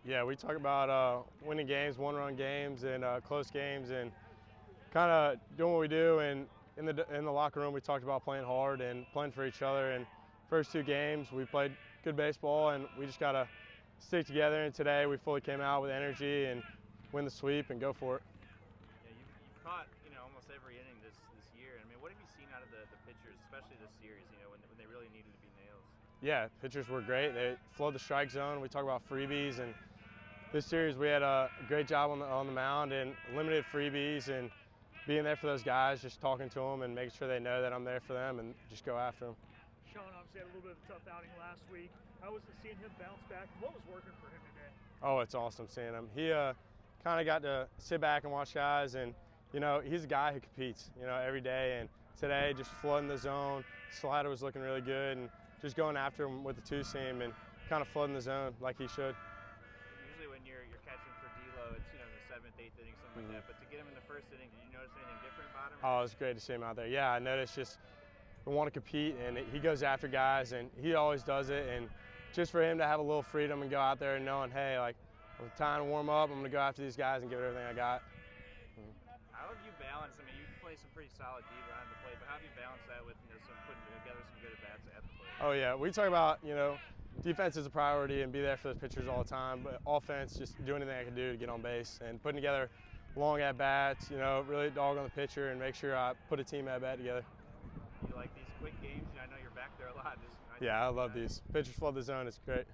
Yeah, we talk about winning games, one-run games, and close games, and kind of doing what we do. And in the locker room, we talked about playing hard and playing for each other. And first two games, we played good baseball, and we just gotta stick together. And today, we fully came out with energy and win the sweep and go for it. Yeah, you've caught almost every inning this year. I mean, what have you seen out of the pitchers, especially this series? When they really needed to be nails. Yeah, pitchers were great. They flowed the strike zone. We talk about freebies, and this series we had a great job on the mound and limited freebies and being there for those guys, just talking to them and making sure they know that I'm there for them and just go after them. Sean obviously had a little bit of a tough outing last week. How was it seeing him bounce back? What was working for him today? Oh, it's awesome seeing him. He kind of got to sit back and watch guys, and he's a guy who competes every day, and today just flooding the zone. Slider was looking really good, and just going after him with the two-seam and kind of flooding the zone like he should. Usually when you're catching for D'Lo, it's in the 7th, 8th inning, something like that. But to get him in the first inning, did you notice anything different about him? Oh, it was great to see him out there. Yeah, I noticed just we want to compete, and he goes after guys, and he always does it. And just for him to have a little freedom and go out there and knowing, hey, like, when it's time to warm up, I'm going to go after these guys and give it everything I got. How have you balanced? I mean, you play some pretty solid D behind the plate, but how have you balanced that with some putting together some good at bats at the plate? Oh yeah, we talk about defense is a priority and be there for those pitchers all the time, but offense, just do anything I can do to get on base and putting together long at bats. Really dog on the pitcher and make sure I put a team at bat together. You like these quick games? I know you're back there a lot. Yeah, I love these. Pitchers flood the zone. It's great.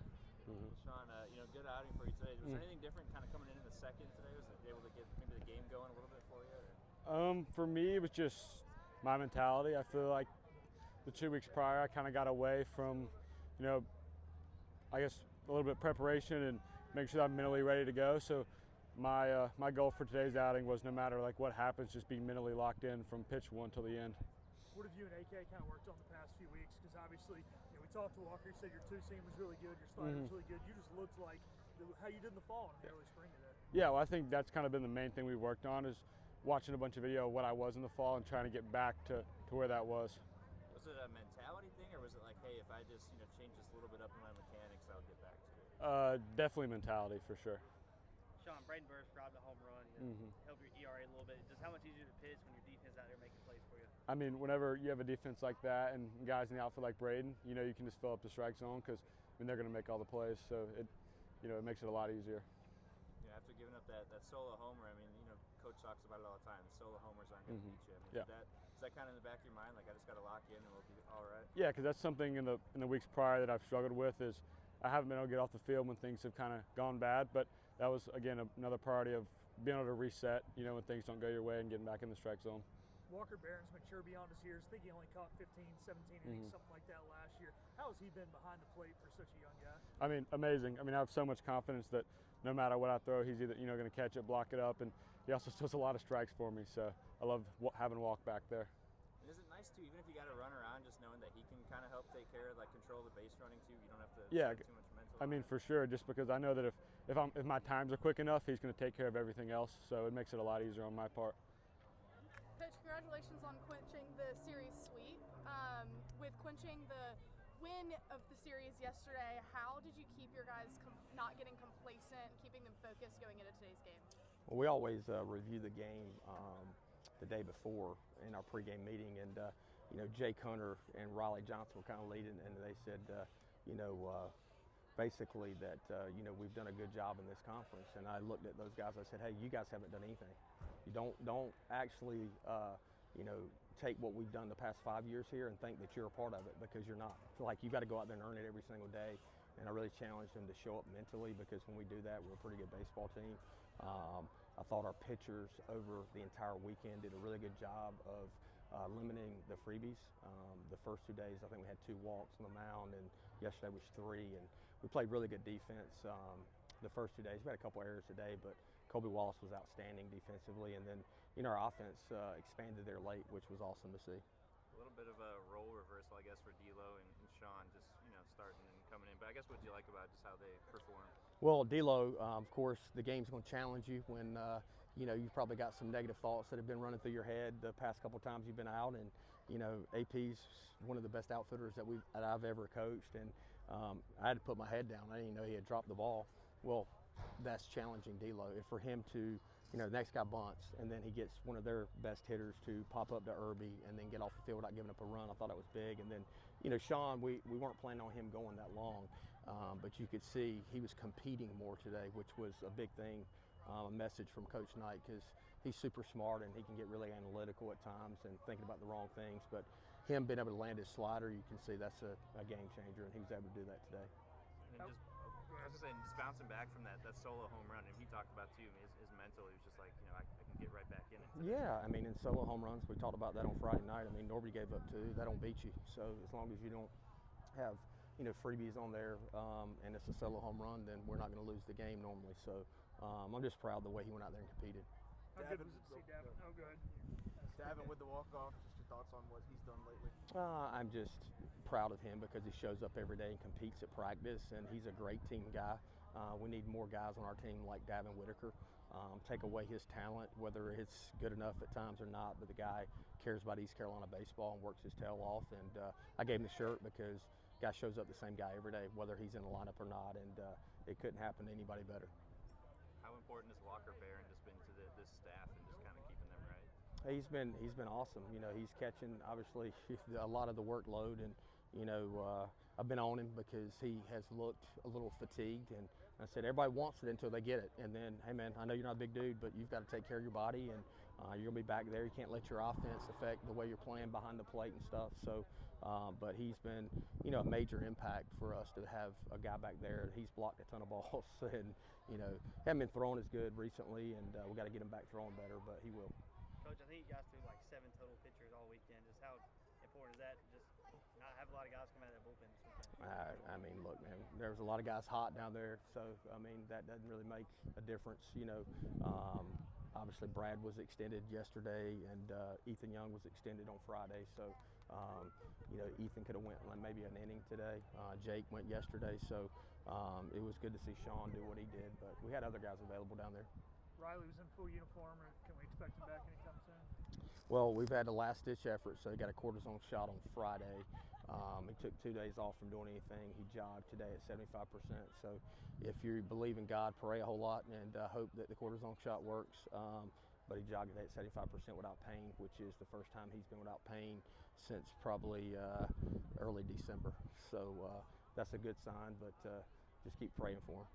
Sean, good outing for you today. Was there anything different kind of coming in the second today? Was it able to get maybe the game going a little bit for you? For me, it was just my mentality. I feel like the 2 weeks prior, I kind of got away from, I guess a little bit of preparation and make sure that I'm mentally ready to go. So my goal for today's outing was no matter what happens, just be mentally locked in from pitch one till the end. What have you and AK kind of worked on the past few weeks? Because obviously, we talked to Walker. He said your two-seam was really good, your slider was really good. You just looked like how you did in the fall and early spring today. Yeah, well, I think that's kind of been the main thing we've worked on is watching a bunch of video of what I was in the fall and trying to get back to where that was. Was it a mentality thing, or was it like, hey, if I just change this a little bit up in my mechanics, I'll get back to it? Definitely mentality for sure. Sean, Braden Burris robbed the home run. Help your ERA a little bit. Just how much easier to pitch when your defense out there making plays for you? I mean, whenever you have a defense like that and guys in the outfield like Braden, you can just fill up the strike zone because they're going to make all the plays. So it makes it a lot easier. After giving up that solo homer, I mean, Coach talks about it all the time. Solo homers aren't going to beat you. I mean, is that kind of in the back of your mind? Like, I just got to lock in and we'll be all right? Yeah, because that's something in the weeks prior that I've struggled with is I haven't been able to get off the field when things have kind of gone bad. But that was, again, another priority of being able to reset, when things don't go your way and getting back in the strike zone. Walker Barron's mature beyond his years. I think he only caught 15, 17 innings, something like that last year. How has he been behind the plate for such a young guy? I mean, amazing. I mean, I have so much confidence that no matter what I throw, he's either going to catch it, block it up, and he also does a lot of strikes for me. So I love having Walk back there. And is it nice too, even if you got to run around, just knowing that he can kind of help take care of, control the base running too? You don't have to spend too much mental. I mean, for sure. Just because I know that if my times are quick enough, he's going to take care of everything else. So it makes it a lot easier on my part. Coach, congratulations on clinching the series sweep. With clinching the win of the series yesterday, how did you keep your guys not getting complacent, keeping them focused going into today's game? Well, we always review the game the day before in our pregame meeting, and Jake Hunter and Riley Johnson were kind of leading, and they said, basically that we've done a good job in this conference. And I looked at those guys. I said, hey, you guys haven't done anything. You don't actually take what we've done the past 5 years here and think that you're a part of it, because you're not. Like, you've got to go out there and earn it every single day. And I really challenged them to show up mentally, because when we do that, we're a pretty good baseball team. I thought our pitchers over the entire weekend did a really good job of limiting the freebies. The first 2 days, I think we had 2 walks on the mound, and yesterday was 3. And we played really good defense the first 2 days. We had a couple errors today, but Colby Wallace was outstanding defensively. And then, our offense expanded there late, which was awesome to see. A little bit of a role reversal, I guess, for D'Lo and Sean, just starting and coming in. But I guess what do you like about just how they perform? Well, D'Lo, of course, the game's going to challenge you when you've probably got some negative thoughts that have been running through your head the past couple of times you've been out. And AP's one of the best outfitters that I've ever coached, and I had to put my head down. I didn't even know he had dropped the ball. Well, that's challenging D'Lo. And for him to, the next guy bunts, and then he gets one of their best hitters to pop up to Irby and then get off the field without giving up a run. I thought that was big. And then, Sean, we weren't planning on him going that long, but you could see he was competing more today, which was a big thing, a message from Coach Knight, because he's super smart and he can get really analytical at times and thinking about the wrong things. But him being able to land his slider, you can see that's a game changer, and he was able to do that today. And I was just saying, just bouncing back from that solo home run, and he talked about too, his mental, he was just like, I can get right back in it today. Yeah, I mean, in solo home runs, we talked about that on Friday night. I mean, nobody gave up two. That don't beat you. So as long as you don't have, freebies on there and it's a solo home run, then we're not going to lose the game normally. So I'm just proud of the way he went out there and competed. How good was it to see Davin? Oh, good. Davin with the walk-off, just your thoughts on what he's done lately? I'm just proud of him because he shows up every day and competes at practice, and he's a great team guy. We need more guys on our team like Davin Whitaker. Take away his talent, whether it's good enough at times or not, but the guy cares about East Carolina baseball and works his tail off. And I gave him the shirt because the guy shows up the same guy every day, whether he's in the lineup or not, and it couldn't happen to anybody better. How important has Walker Barron just been to this staff and just kind of keeping them right? He's been awesome. He's catching obviously a lot of the workload, and I've been on him because he has looked a little fatigued, and I said everybody wants it until they get it, and then hey man, I know you're not a big dude, but you've got to take care of your body, and you're gonna be back there. You can't let your offense affect the way you're playing behind the plate and stuff. So, but he's been a major impact for us to have a guy back there. He's blocked a ton of balls, and haven't been throwing as good recently, and we got to get him back throwing better, but he will. Coach, I think you guys threw like 7 total pitchers all weekend. Just how important is that? Just not have a lot of guys come out of that bullpen this weekend. I mean, look, man, there's a lot of guys hot down there, so I mean that doesn't really make a difference. Obviously Brad was extended yesterday, and Ethan Young was extended on Friday. So Ethan could have went maybe an inning today. Jake went yesterday, so it was good to see Sean do what he did. But we had other guys available down there. Riley was in full uniform, or can we expect him back anytime soon? Well, we've had a last-ditch effort, so he got a cortisone shot on Friday. He took 2 days off from doing anything. He jogged today at 75%. So if you believe in God, pray a whole lot and hope that the cortisone shot works. But he jogged today at 75% without pain, which is the first time he's been without pain since probably early December. So that's a good sign, but just keep praying for him.